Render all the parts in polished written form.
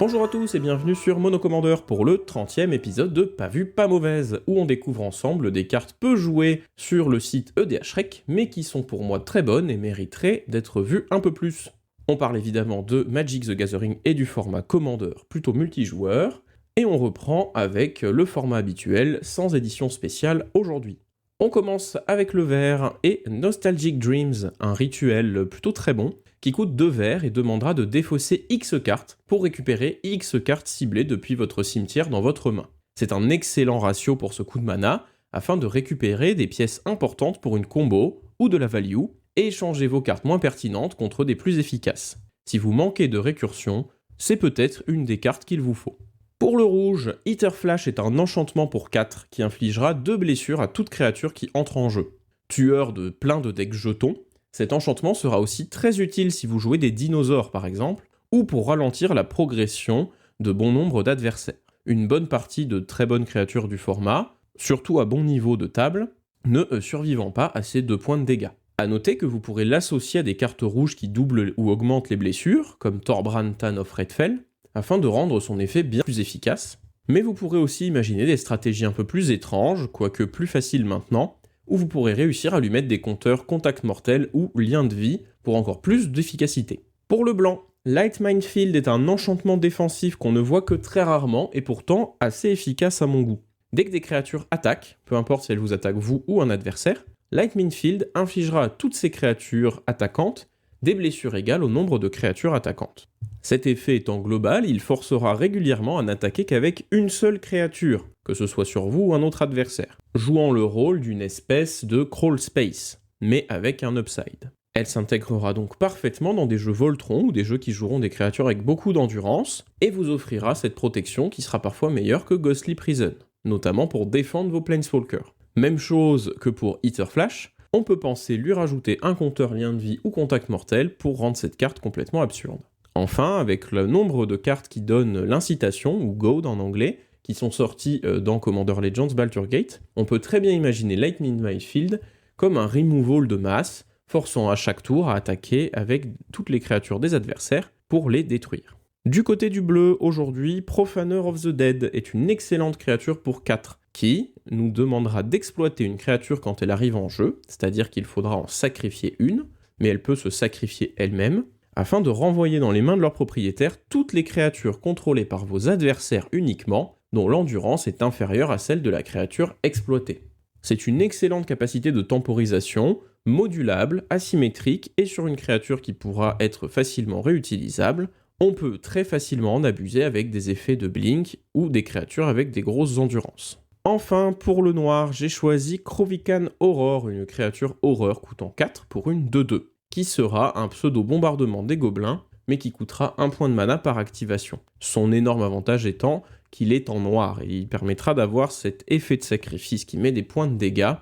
Bonjour à tous et bienvenue sur Monocommander pour le 30e épisode de Pas vu, pas mauvaise, où on découvre ensemble des cartes peu jouées sur le site EDHREC, mais qui sont pour moi très bonnes et mériteraient d'être vues un peu plus. On parle évidemment de Magic the Gathering et du format Commander plutôt multijoueur, et on reprend avec le format habituel sans édition spéciale aujourd'hui. On commence avec le vert et Nostalgic Dreams, un rituel plutôt très bon, qui coûte 2 verts et demandera de défausser X cartes pour récupérer X cartes ciblées depuis votre cimetière dans votre main. C'est un excellent ratio pour ce coup de mana, afin de récupérer des pièces importantes pour une combo ou de la value, et échanger vos cartes moins pertinentes contre des plus efficaces. Si vous manquez de récursion, c'est peut-être une des cartes qu'il vous faut. Pour le rouge, Etherflash est un enchantement pour 4 qui infligera 2 blessures à toute créature qui entre en jeu. Tueur de plein de decks jetons, cet enchantement sera aussi très utile si vous jouez des dinosaures par exemple, ou pour ralentir la progression de bon nombre d'adversaires. Une bonne partie de très bonnes créatures du format, surtout à bon niveau de table, ne survivant pas à ces 2 points de dégâts. A noter que vous pourrez l'associer à des cartes rouges qui doublent ou augmentent les blessures, comme Thorbrand Tan of Redfell, afin de rendre son effet bien plus efficace. Mais vous pourrez aussi imaginer des stratégies un peu plus étranges, quoique plus faciles maintenant, où vous pourrez réussir à lui mettre des compteurs contact mortel ou lien de vie pour encore plus d'efficacité. Pour le blanc, Light Minefield est un enchantement défensif qu'on ne voit que très rarement et pourtant assez efficace à mon goût. Dès que des créatures attaquent, peu importe si elles vous attaquent vous ou un adversaire, Light Minefield infligera à toutes ces créatures attaquantes des blessures égales au nombre de créatures attaquantes. Cet effet étant global, il forcera régulièrement à n'attaquer qu'avec une seule créature, que ce soit sur vous ou un autre adversaire, jouant le rôle d'une espèce de crawl space, mais avec un upside. Elle s'intégrera donc parfaitement dans des jeux Voltron ou des jeux qui joueront des créatures avec beaucoup d'endurance, et vous offrira cette protection qui sera parfois meilleure que Ghostly Prison, notamment pour défendre vos Planeswalkers. Même chose que pour Etherflash, on peut penser lui rajouter un compteur lien de vie ou contact mortel pour rendre cette carte complètement absurde. Enfin, avec le nombre de cartes qui donnent l'incitation, ou Goad en anglais, qui sont sorties dans Commander Legends Baldur's Gate, on peut très bien imaginer Lightning Minefield comme un removal de masse, forçant à chaque tour à attaquer avec toutes les créatures des adversaires pour les détruire. Du côté du bleu, aujourd'hui, Profaner of the Dead est une excellente créature pour 4, qui nous demandera d'exploiter une créature quand elle arrive en jeu, c'est-à-dire qu'il faudra en sacrifier une, mais elle peut se sacrifier elle-même, afin de renvoyer dans les mains de leur propriétaire toutes les créatures contrôlées par vos adversaires uniquement, dont l'endurance est inférieure à celle de la créature exploitée. C'est une excellente capacité de temporisation, modulable, asymétrique, et sur une créature qui pourra être facilement réutilisable, on peut très facilement en abuser avec des effets de blink ou des créatures avec des grosses endurances. Enfin, pour le noir, j'ai choisi Krovikan Horror, une créature horreur coûtant 4 pour une 2/2. Qui sera un pseudo-bombardement des gobelins, mais qui coûtera 1 point de mana par activation. Son énorme avantage étant qu'il est en noir, et il permettra d'avoir cet effet de sacrifice qui met des points de dégâts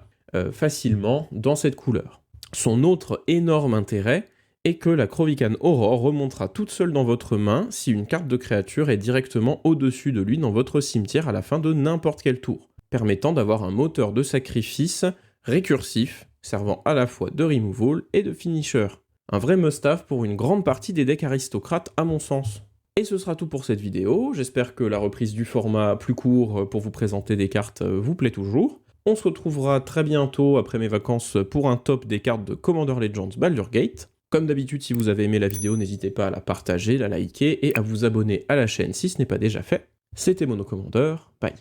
facilement dans cette couleur. Son autre énorme intérêt est que la Krovikan Horror remontera toute seule dans votre main si une carte de créature est directement au-dessus de lui dans votre cimetière à la fin de n'importe quel tour, permettant d'avoir un moteur de sacrifice récursif, servant à la fois de removal et de finisher. Un vrai must-have pour une grande partie des decks aristocrates à mon sens. Et ce sera tout pour cette vidéo, j'espère que la reprise du format plus court pour vous présenter des cartes vous plaît toujours. On se retrouvera très bientôt après mes vacances pour un top des cartes de Commander Legends Baldur's Gate. Comme d'habitude, si vous avez aimé la vidéo, n'hésitez pas à la partager, la liker et à vous abonner à la chaîne si ce n'est pas déjà fait. C'était Monocommander, bye.